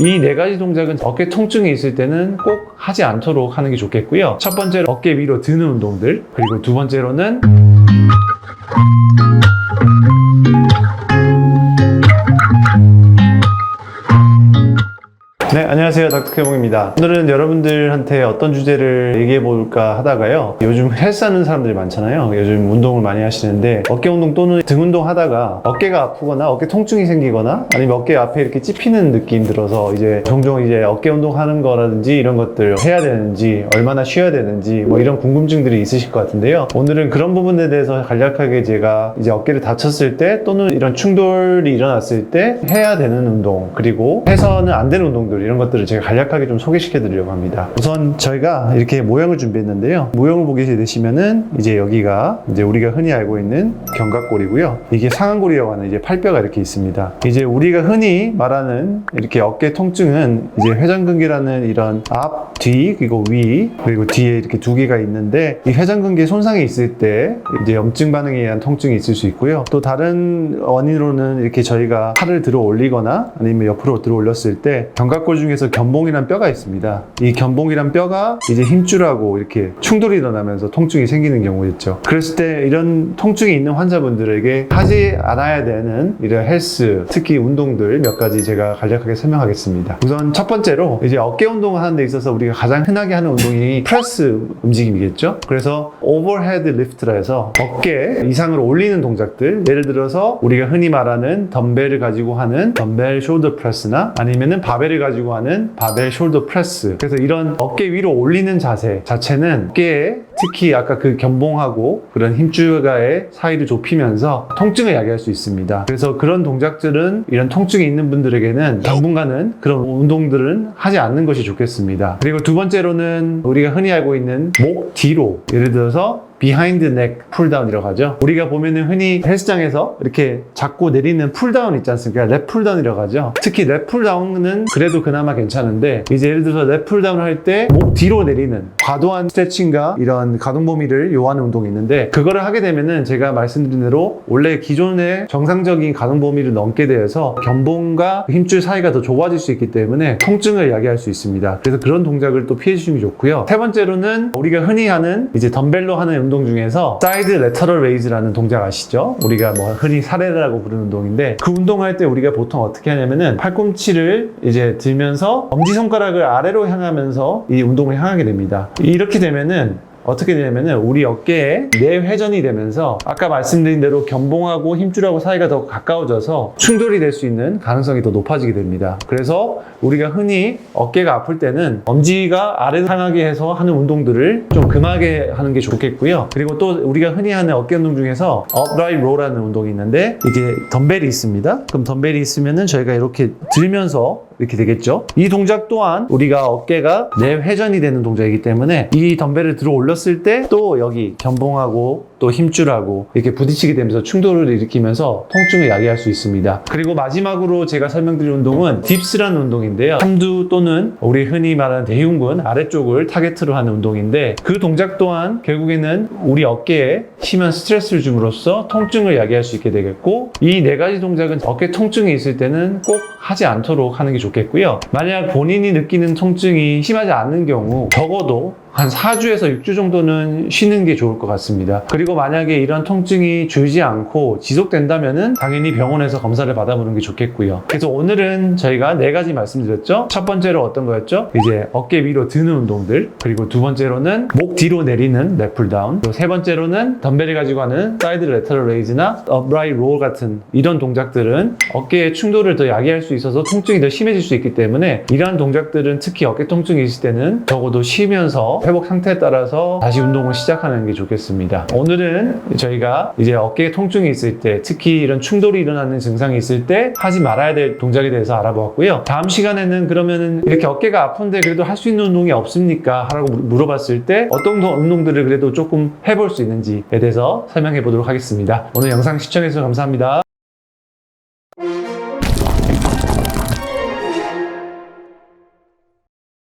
이 네 가지 동작은 어깨 통증이 있을 때는 꼭 하지 않도록 하는 게 좋겠고요. 첫 번째로 어깨 위로 드는 운동들, 그리고 두 번째로는 네, 안녕하세요. 닥터케봉입니다. 오늘은 여러분들한테 어떤 주제를 얘기해 볼까 하다가요. 요즘 헬스하는 사람들이 많잖아요. 요즘 운동을 많이 하시는데 어깨 운동 또는 등 운동 하다가 어깨가 아프거나 어깨 통증이 생기거나 아니면 어깨 앞에 이렇게 찝히는 느낌 들어서 이제 종종 이제 어깨 운동 하는 거라든지 이런 것들 해야 되는지 얼마나 쉬어야 되는지 뭐 이런 궁금증들이 있으실 것 같은데요. 오늘은 그런 부분에 대해서 간략하게 제가 이제 어깨를 다쳤을 때 또는 이런 충돌이 일어났을 때 해야 되는 운동, 그리고 해서는 안 되는 운동들, 이런 것들을 제가 간략하게 좀 소개시켜 드리려고 합니다. 우선 저희가 이렇게 모형을 준비했는데요. 모형을 보게 되시면은 이제 여기가 이제 우리가 흔히 알고 있는 견갑골이고요. 이게 상완골이라고 하는 이제 팔뼈가 이렇게 있습니다. 이제 우리가 흔히 말하는 이렇게 어깨 통증은 이제 회전근개라는 이런 앞, 뒤, 그리고 위, 그리고 뒤에 이렇게 두 개가 있는데 이 회전근개 손상이 있을 때 이제 염증 반응에 의한 통증이 있을 수 있고요. 또 다른 원인으로는 이렇게 저희가 팔을 들어 올리거나 아니면 옆으로 들어 올렸을 때 견갑골 중에서 견봉이란 뼈가 있습니다. 이 견봉이란 뼈가 이제 힘줄하고 이렇게 충돌이 일어나면서 통증이 생기는 경우였죠. 그랬을 때 이런 통증이 있는 환자분들에게 하지 않아야 되는 이런 헬스, 특히 운동들 몇 가지 제가 간략하게 설명하겠습니다. 우선 첫 번째로 이제 어깨 운동을 하는 데 있어서 우리가 가장 흔하게 하는 운동이 프레스 움직임이겠죠. 그래서 오버헤드 리프트라 해서 어깨 이상을 올리는 동작들, 예를 들어서 우리가 흔히 말하는 덤벨을 가지고 하는 덤벨 숄더 프레스나 아니면은 바벨을 가지고 하는 바벨 숄더 프레스. 그래서 이런 어깨 위로 올리는 자세 자체는 어깨에 특히 아까 그 견봉하고 그런 힘줄과의 사이를 좁히면서 통증을 야기할 수 있습니다. 그래서 그런 동작들은 이런 통증이 있는 분들에게는 당분간은 그런 운동들은 하지 않는 것이 좋겠습니다. 그리고 두 번째로는 우리가 흔히 알고 있는 목 뒤로, 예를 들어서 비하인드 넥 풀다운이라고 하죠. 우리가 보면은 흔히 헬스장에서 이렇게 잡고 내리는 풀다운 있지 않습니까? 랩 풀다운이라고 하죠. 특히 랩 풀다운은 그래도 그나마 괜찮은데 이제 예를 들어서 랩 풀다운을 할 때 목 뒤로 내리는 과도한 스트레칭과 이런 가동 범위를 요하는 운동이 있는데 그거를 하게 되면은 제가 말씀드린 대로 원래 기존의 정상적인 가동 범위를 넘게 되어서 견봉과 힘줄 사이가 더 좁아질 수 있기 때문에 통증을 야기할 수 있습니다. 그래서 그런 동작을 또 피해 주시면 좋고요. 세 번째로는 우리가 흔히 하는 이제 덤벨로 하는 운동 중에서 사이드 레터럴 레이즈라는 동작 아시죠? 우리가 뭐 흔히 사례라고 부르는 운동인데 그 운동할 때 우리가 보통 어떻게 하냐면은 팔꿈치를 이제 들면서 엄지손가락을 아래로 향하면서 이 운동을 향하게 됩니다. 이렇게 되면은 어떻게 되냐면은 우리 어깨에 내회전이 되면서 아까 말씀드린 대로 견봉하고 힘줄하고 사이가 더 가까워져서 충돌이 될 수 있는 가능성이 더 높아지게 됩니다. 그래서 우리가 흔히 어깨가 아플 때는 엄지가 아래로 향하게 해서 하는 운동들을 좀 금하게 하는 게 좋겠고요. 그리고 또 우리가 흔히 하는 어깨 운동 중에서 upright row라는 운동이 있는데 이게 덤벨이 있습니다. 그럼 덤벨이 있으면은 저희가 이렇게 들면서 이렇게 되겠죠. 이 동작 또한 우리가 어깨가 내회전이 되는 동작이기 때문에 이 덤벨을 들어 올렸을 때 또 여기 견봉하고 또 힘줄하고 이렇게 부딪히게 되면서 충돌을 일으키면서 통증을 야기할 수 있습니다. 그리고 마지막으로 제가 설명드릴 운동은 딥스라는 운동인데요. 삼두 또는 우리 흔히 말하는 대흉근 아래쪽을 타겟으로 하는 운동인데 그 동작 또한 결국에는 우리 어깨에 심한 스트레스를 줌으로써 통증을 야기할 수 있게 되겠고 이 네 가지 동작은 어깨 통증이 있을 때는 꼭 하지 않도록 하는 게 좋겠고요. 만약 본인이 느끼는 통증이 심하지 않는 경우 적어도 한 4주에서 6주 정도는 쉬는 게 좋을 것 같습니다. 그리고 만약에 이런 통증이 줄지 않고 지속된다면은 당연히 병원에서 검사를 받아보는 게 좋겠고요. 그래서 오늘은 저희가 4가지 말씀드렸죠. 첫 번째로 어떤 거였죠? 이제 어깨 위로 드는 운동들, 그리고 두 번째로는 목 뒤로 내리는 랩 풀다운, 그리고 세 번째로는 덤벨을 가지고 하는 사이드 레터럴 레이즈나 upright row 같은 이런 동작들은 어깨의 충돌을 더 야기할 수 있어서 통증이 더 심해질 수 있기 때문에 이러한 동작들은 특히 어깨 통증이 있을 때는 적어도 쉬면서 회복 상태에 따라서 다시 운동을 시작하는 게 좋겠습니다. 오늘은 저희가 이제 어깨에 통증이 있을 때, 특히 이런 충돌이 일어나는 증상이 있을 때 하지 말아야 될 동작에 대해서 알아보았고요. 다음 시간에는 그러면은 이렇게 어깨가 아픈데 그래도 할 수 있는 운동이 없습니까? 라고 물어봤을 때 어떤 운동들을 그래도 조금 해볼 수 있는지에 대해서 설명해 보도록 하겠습니다. 오늘 영상 시청해주셔서 감사합니다.